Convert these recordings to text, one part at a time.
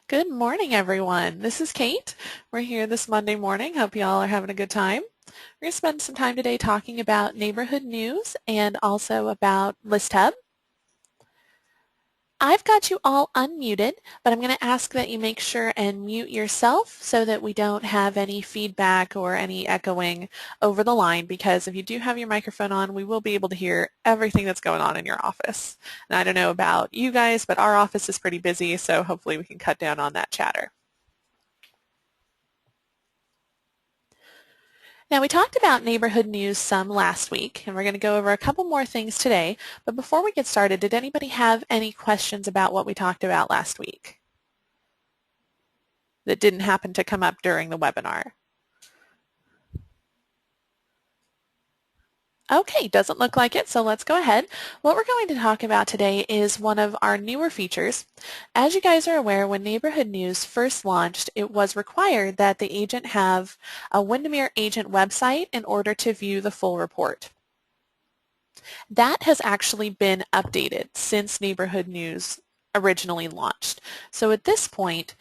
Good morning, everyone. This is Kate. We're here this Monday morning. Hope you all are having a good time. We're going to spend some time today talking about neighborhood news and also about ListHub. I've got you all unmuted, but I'm going to ask that you make sure and mute yourself so that we don't have any feedback or any echoing over the line, because if you do have your microphone on, we will be able to hear everything that's going on in your office. And I don't know about you guys, but our office is pretty busy, so hopefully we can cut down on that chatter. Now, we talked about neighborhood news some last week, and we're going to go over a couple more things today. But before we get started, did anybody have any questions about what we talked about last week that didn't happen to come up during the webinar? Okay, doesn't look like it, so let's go ahead. What we're going to talk about today is one of our newer features. As you guys are aware, when Neighborhood News first launched, it was required that the agent have a Windermere agent website in order to view the full report. That has actually been updated since Neighborhood News originally launched. So at this point,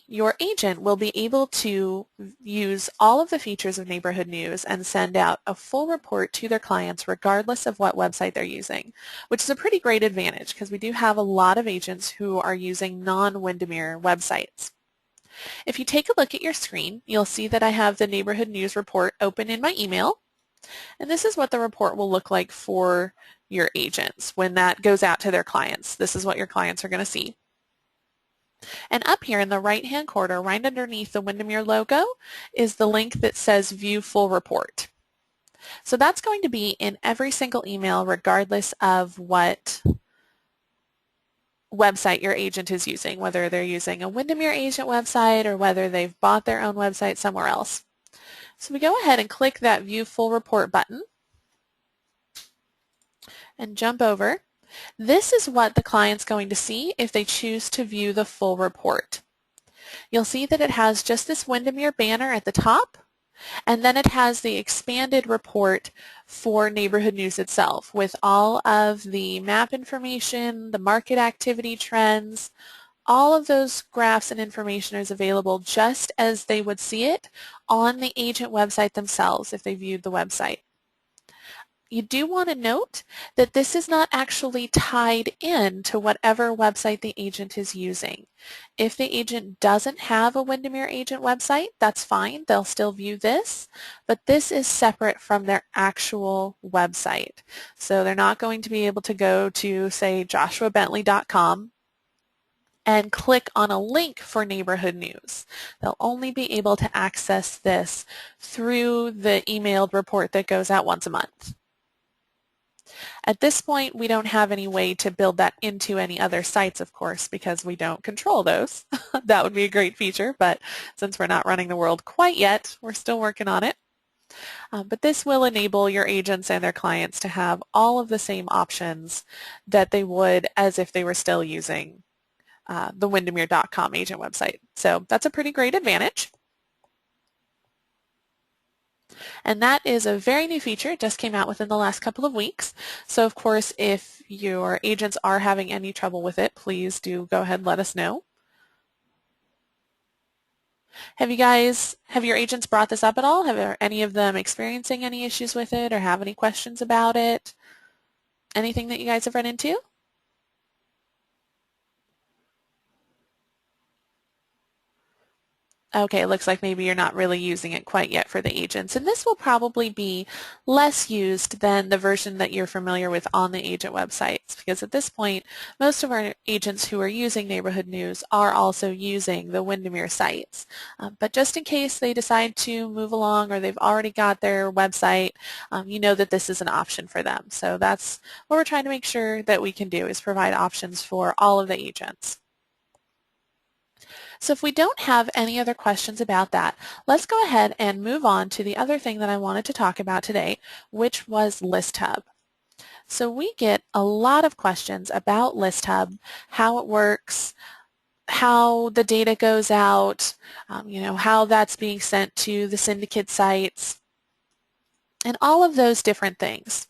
your agent will be able to use all of the features of Neighborhood News and send out a full report to their clients regardless of what website they're using, which is a pretty great advantage because we do have a lot of agents who are using non-Windermere websites. If you take a look at your screen, you'll see that I have the Neighborhood News report open in my email. And this is what the report will look like for your agents when that goes out to their clients. This is what your clients are going to see. And up here in the right-hand corner, right underneath the Windermere logo, is the link that says View Full Report. So that's going to be in every single email regardless of what website your agent is using, whether they're using a Windermere agent website or whether they've bought their own website somewhere else. So we go ahead and click that View Full Report button and jump over. This is what the client's going to see if they choose to view the full report. You'll see that it has just this Windermere banner at the top, and then it has the expanded report for Neighborhood News itself with all of the map information, the market activity trends. All of those graphs and information is available just as they would see it on the agent website themselves if they viewed the website. You do want to note that this is not actually tied in to whatever website the agent is using. If the agent doesn't have a Windermere agent website, that's fine. They'll still view this, but this is separate from their actual website. So they're not going to be able to go to, say, joshuabentley.com and click on a link for Neighborhood News. They'll only be able to access this through the emailed report that goes out once a month. At this point, we don't have any way to build that into any other sites, of course, because we don't control those. That would be a great feature, but since we're not running the world quite yet, we're still working on it. But this will enable your agents and their clients to have all of the same options that they would as if they were still using the Windermere.com agent website. So that's a pretty great advantage. And that is a very new feature. It just came out within the last couple of weeks. So of course, if your agents are having any trouble with it, please do go ahead and let us know. Have your agents brought this up at all? Have any of them experiencing any issues with it or have any questions about it? Anything that you guys have run into? Okay, it looks like maybe you're not really using it quite yet for the agents. And this will probably be less used than the version that you're familiar with on the agent websites, because at this point, most of our agents who are using Neighborhood News are also using the Windermere sites. But just in case they decide to move along or they've already got their website, you know that this is an option for them. So that's what we're trying to make sure that we can do, is provide options for all of the agents. So if we don't have any other questions about that, let's go ahead and move on to the other thing that I wanted to talk about today, which was ListHub. So we get a lot of questions about ListHub, how it works, how the data goes out, how that's being sent to the syndicate sites, and all of those different things.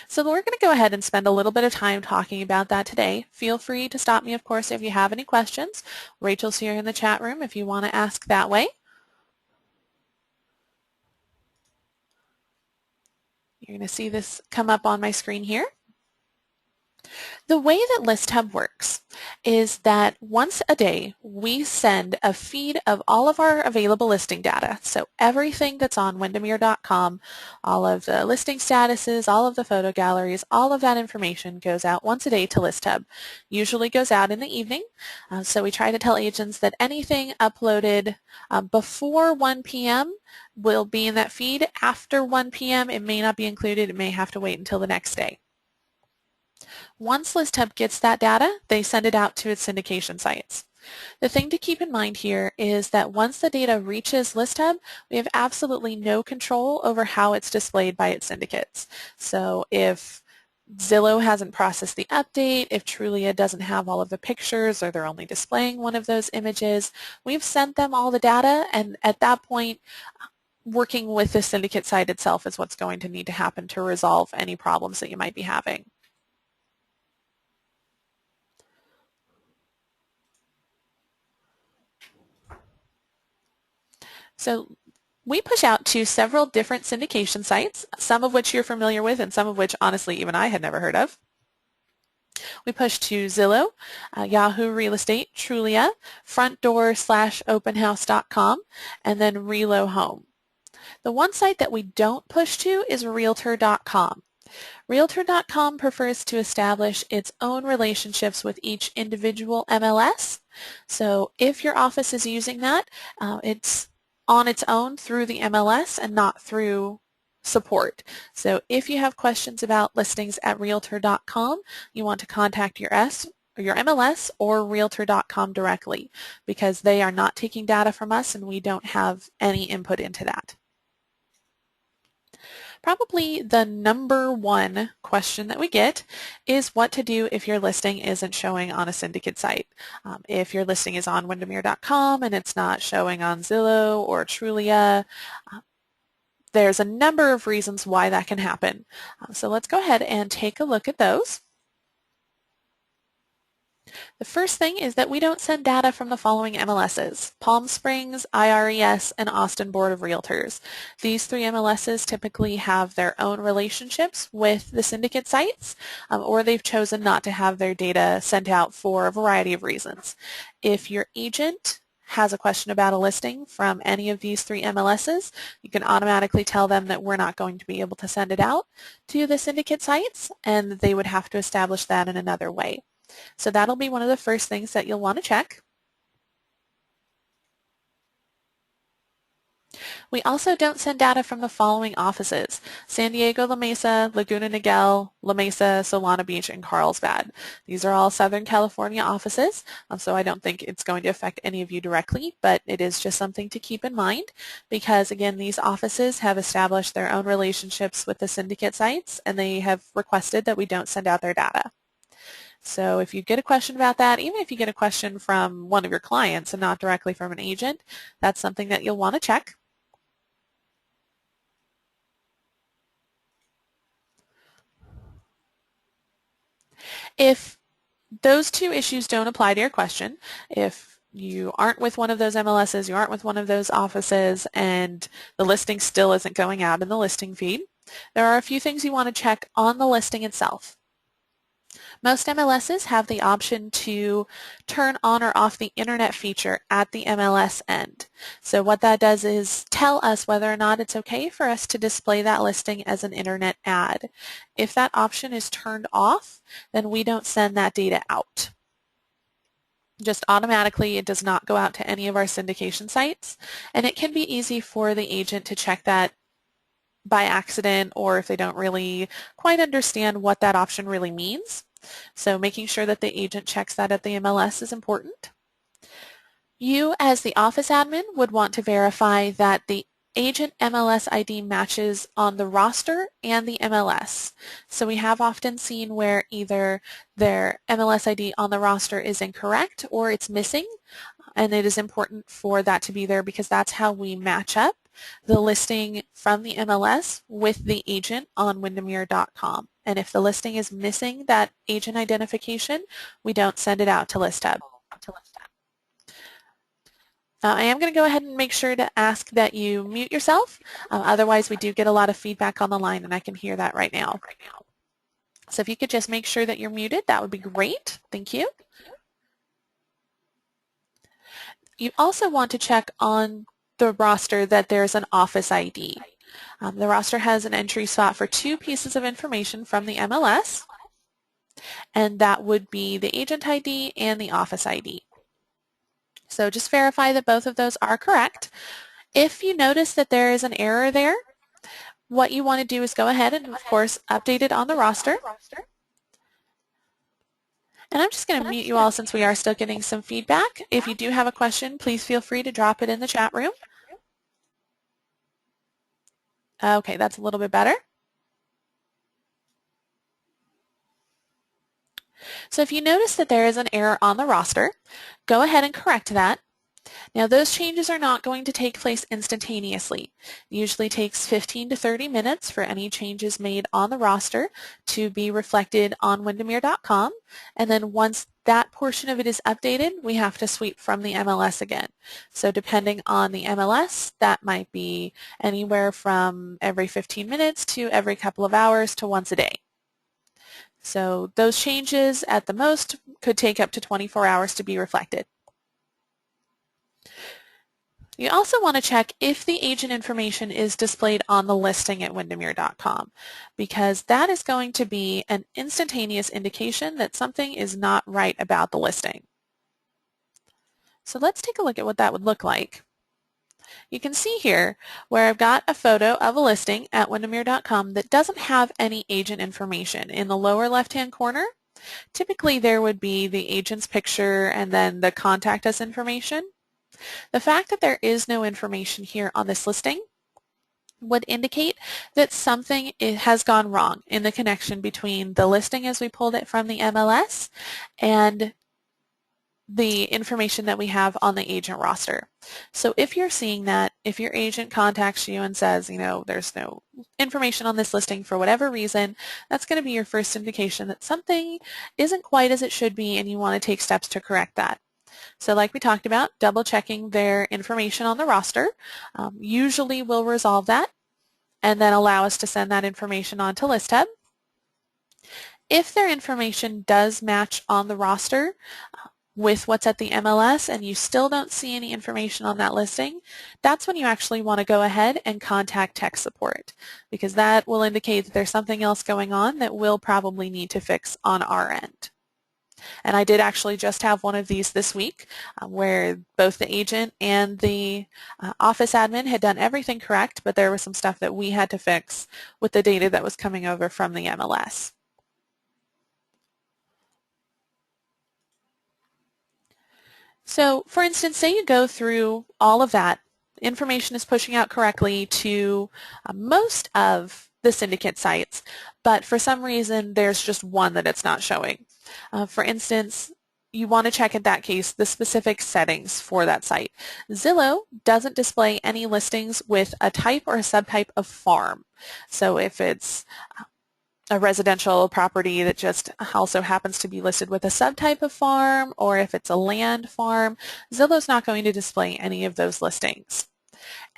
So we're going to go ahead and spend a little bit of time talking about that today. Feel free to stop me, of course, if you have any questions. Rachel's here in the chat room if you want to ask that way. You're going to see this come up on my screen here. The way that ListHub works is that once a day we send a feed of all of our available listing data. So everything that's on Windermere.com, all of the listing statuses, all of the photo galleries, all of that information goes out once a day to ListHub. Usually goes out in the evening. So we try to tell agents that anything uploaded before 1 p.m. will be in that feed. After 1 p.m. it may not be included. It may have to wait until the next day. Once ListHub gets that data, they send it out to its syndication sites. The thing to keep in mind here is that once the data reaches ListHub, we have absolutely no control over how it's displayed by its syndicates. So if Zillow hasn't processed the update, if Trulia doesn't have all of the pictures or they're only displaying one of those images, we've sent them all the data, and at that point, working with the syndicate site itself is what's going to need to happen to resolve any problems that you might be having. So we push out to several different syndication sites, some of which you're familiar with and some of which, honestly, even I had never heard of. We push to Zillow, Yahoo Real Estate, Trulia, Frontdoor/openhouse.com, and then Relo Home. The one site that we don't push to is Realtor.com. Realtor.com prefers to establish its own relationships with each individual MLS. So if your office is using that, it's on its own through the MLS and not through support. So if you have questions about listings at Realtor.com, you want to contact your MLS or Realtor.com directly, because they are not taking data from us and we don't have any input into that. Probably the number one question that we get is what to do if your listing isn't showing on a syndicate site. If your listing is on Windermere.com and it's not showing on Zillow or Trulia, there's a number of reasons why that can happen. So let's go ahead and take a look at those. The first thing is that we don't send data from the following MLSs: Palm Springs, IRES, and Austin Board of Realtors. These three MLSs typically have their own relationships with the syndicate sites, or they've chosen not to have their data sent out for a variety of reasons. If your agent has a question about a listing from any of these three MLSs, you can automatically tell them that we're not going to be able to send it out to the syndicate sites, and they would have to establish that in another way. So that'll be one of the first things that you'll want to check. We also don't send data from the following offices: San Diego, La Mesa, Laguna Niguel, La Mesa, Solana Beach, and Carlsbad. These are all Southern California offices, so I don't think it's going to affect any of you directly, but it is just something to keep in mind because, again, these offices have established their own relationships with the syndicate sites, and they have requested that we don't send out their data. So if you get a question about that, even if you get a question from one of your clients and not directly from an agent, that's something that you'll want to check. If those two issues don't apply to your question, if you aren't with one of those MLSs, you aren't with one of those offices, and the listing still isn't going out in the listing feed, there are a few things you want to check on the listing itself. Most MLSs have the option to turn on or off the internet feature at the MLS end. So what that does is tell us whether or not it's okay for us to display that listing as an internet ad. If that option is turned off, then we don't send that data out. Just automatically, it does not go out to any of our syndication sites, and it can be easy for the agent to check that by accident or if they don't really quite understand what that option really means. So making sure that the agent checks that at the MLS is important. You, as the office admin, would want to verify that the agent MLS ID matches on the roster and the MLS. So we have often seen where either their MLS ID on the roster is incorrect or it's missing, and it is important for that to be there because that's how we match up the listing from the MLS with the agent on Windermere.com. And if the listing is missing that agent identification, we don't send it out to ListHub. I am going to go ahead and make sure to ask that you mute yourself. Otherwise, we do get a lot of feedback on the line, and I can hear that right now. So if you could just make sure that you're muted, that would be great. Thank you. You also want to check on the roster that there's an office ID. The roster has an entry spot for 2 pieces of information from the MLS, and that would be the agent ID and the office ID. So just verify that both of those are correct. If you notice that there is an error there, what you want to do is go ahead and, of course, update it on the roster. And I'm just going to mute you all since we are still getting some feedback. If you do have a question, please feel free to drop it in the chat room. Okay, that's a little bit better. So if you notice that there is an error on the roster, go ahead and correct that. Now those changes are not going to take place instantaneously. It usually takes 15 to 30 minutes for any changes made on the roster to be reflected on Windermere.com, and then once that portion of it is updated, we have to sweep from the MLS again. So depending on the MLS, that might be anywhere from every 15 minutes to every couple of hours to once a day. So those changes at the most could take up to 24 hours to be reflected. You also want to check if the agent information is displayed on the listing at Windermere.com, because that is going to be an instantaneous indication that something is not right about the listing. So let's take a look at what that would look like. You can see here where I've got a photo of a listing at Windermere.com that doesn't have any agent information. In the lower left-hand corner, typically there would be the agent's picture and then the contact us information. The fact that there is no information here on this listing would indicate that something has gone wrong in the connection between the listing as we pulled it from the MLS and the information that we have on the agent roster. So if you're seeing that, if your agent contacts you and says, you know, there's no information on this listing for whatever reason, that's going to be your first indication that something isn't quite as it should be and you want to take steps to correct that. So like we talked about, double checking their information on the roster usually will resolve that and then allow us to send that information on to ListHub. If their information does match on the roster with what's at the MLS and you still don't see any information on that listing, that's when you actually want to go ahead and contact tech support, because that will indicate that there's something else going on that we'll probably need to fix on our end. And I did actually just have one of these this week where both the agent and the office admin had done everything correct, but there was some stuff that we had to fix with the data that was coming over from the MLS. So for instance, say you go through all of that, information is pushing out correctly to most of the syndicate sites, but for some reason there's just one that it's not showing. For instance, you want to check in that case the specific settings for that site. Zillow doesn't display any listings with a type or a subtype of farm. So if it's a residential property that just also happens to be listed with a subtype of farm, or if it's a land farm, Zillow's not going to display any of those listings.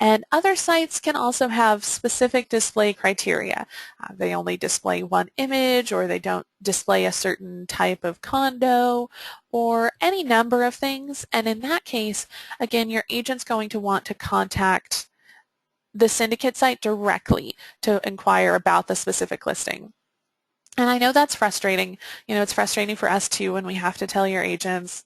And other sites can also have specific display criteria. They only display one image, or they don't display a certain type of condo, or any number of things. And in that case, again, your agent's going to want to contact the syndicate site directly to inquire about the specific listing. And I know that's frustrating. You know, it's frustrating for us too when we have to tell your agents,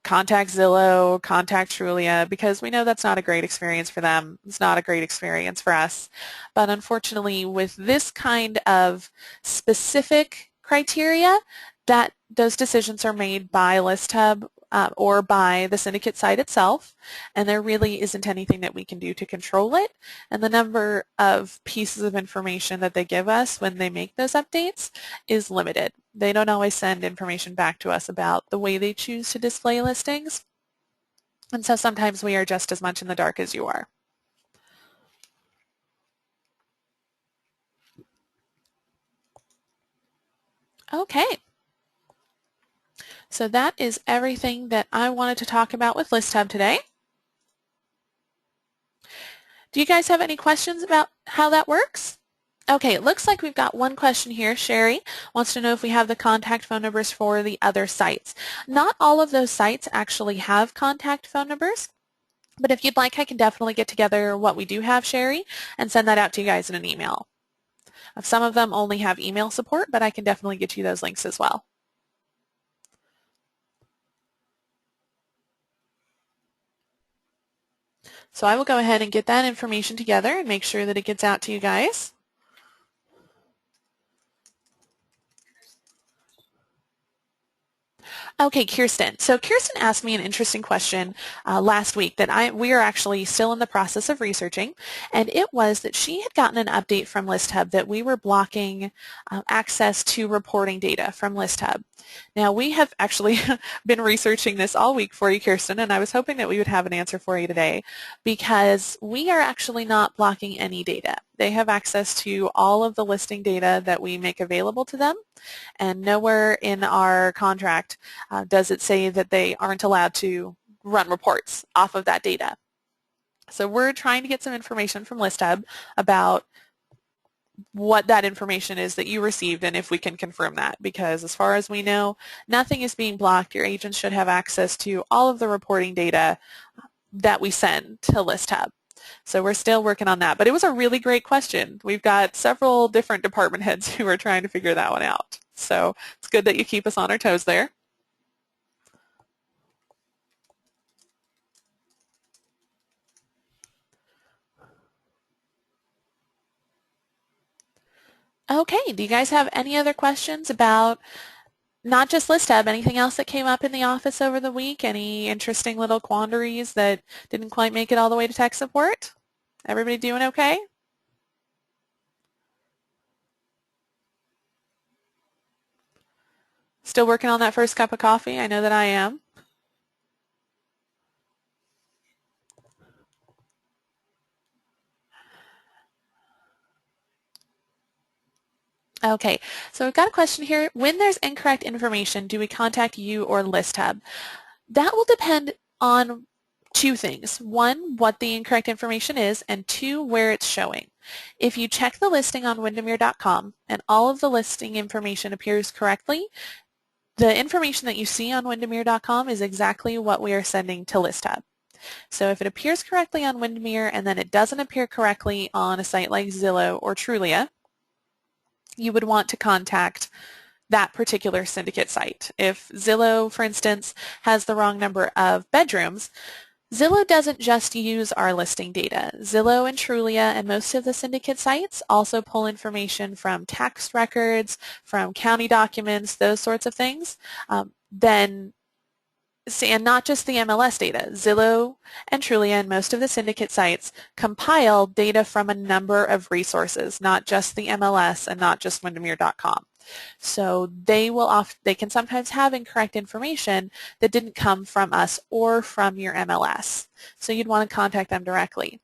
contact Zillow, contact Trulia, because we know that's not a great experience for them. It's not a great experience for us. But unfortunately, with this kind of specific criteria, that those decisions are made by ListHub or by the syndicate site itself, and there really isn't anything that we can do to control it. And the number of pieces of information that they give us when they make those updates is limited. They don't always send information back to us about the way they choose to display listings, and so sometimes we are just as much in the dark as you are. Okay. So that is everything that I wanted to talk about with ListHub today. Do you guys have any questions about how that works? Okay, it looks like we've got one question here. Sherry wants to know if we have the contact phone numbers for the other sites. Not all of those sites actually have contact phone numbers, but if you'd like, I can definitely get together what we do have, Sherry, and send that out to you guys in an email. Some of them only have email support, but I can definitely get you those links as well. So I will go ahead and get that information together and make sure that it gets out to you guys. Okay, Kirsten. So Kirsten asked me an interesting question last week that we are actually still in the process of researching, and it was that she had gotten an update from ListHub that we were blocking access to reporting data from ListHub. Now, we have actually been researching this all week for you, Kirsten, and I was hoping that we would have an answer for you today because we are actually not blocking any data. They have access to all of the listing data that we make available to them, and nowhere in our contract does it say that they aren't allowed to run reports off of that data. So we're trying to get some information from ListHub about what that information is that you received and if we can confirm that, because as far as we know, nothing is being blocked. Your agents should have access to all of the reporting data that we send to ListHub. So we're still working on that, but it was a really great question. We've got several different department heads who are trying to figure that one out. So it's good that you keep us on our toes there. Okay, do you guys have any other questions about not just ListHub, anything else that came up in the office over the week? Any interesting little quandaries that didn't quite make it all the way to tech support? Everybody doing okay? Still working on that first cup of coffee? I know that I am. Okay, so we've got a question here. When there's incorrect information, do we contact you or ListHub? That will depend on two things. One, what the incorrect information is, and two, where it's showing. If you check the listing on Windermere.com and all of the listing information appears correctly, the information that you see on Windermere.com is exactly what we are sending to ListHub. So if it appears correctly on Windermere and then it doesn't appear correctly on a site like Zillow or Trulia, you would want to contact that particular syndicate site. If Zillow, for instance, has the wrong number of bedrooms, Zillow doesn't just use our listing data. Zillow and Trulia and most of the syndicate sites also pull information from tax records, from county documents, those sorts of things. And not just the MLS data. Zillow and Trulia and most of the syndicate sites compile data from a number of resources, not just the MLS and not just Windermere.com. So they can sometimes have incorrect information that didn't come from us or from your MLS. So you'd want to contact them directly.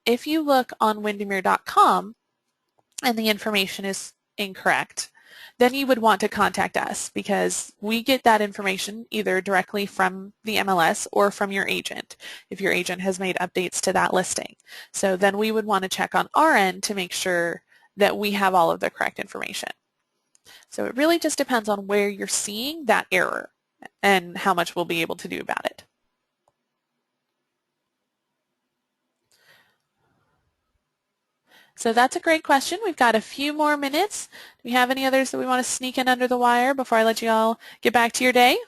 If you look on Windermere.com and the information is incorrect, then you would want to contact us because we get that information either directly from the MLS or from your agent if your agent has made updates to that listing. So then we would want to check on our end to make sure that we have all of the correct information. So it really just depends on where you're seeing that error and how much we'll be able to do about it. So that's a great question. We've got a few more minutes. Do we have any others that we want to sneak in under the wire before I let you all get back to your day?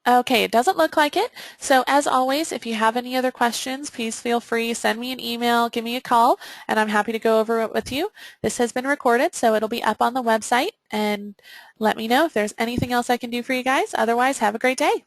Okay, it doesn't look like it. So as always, if you have any other questions, please feel free, send me an email, give me a call, and I'm happy to go over it with you. This has been recorded, so it'll be up on the website, and let me know if there's anything else I can do for you guys. Otherwise, have a great day.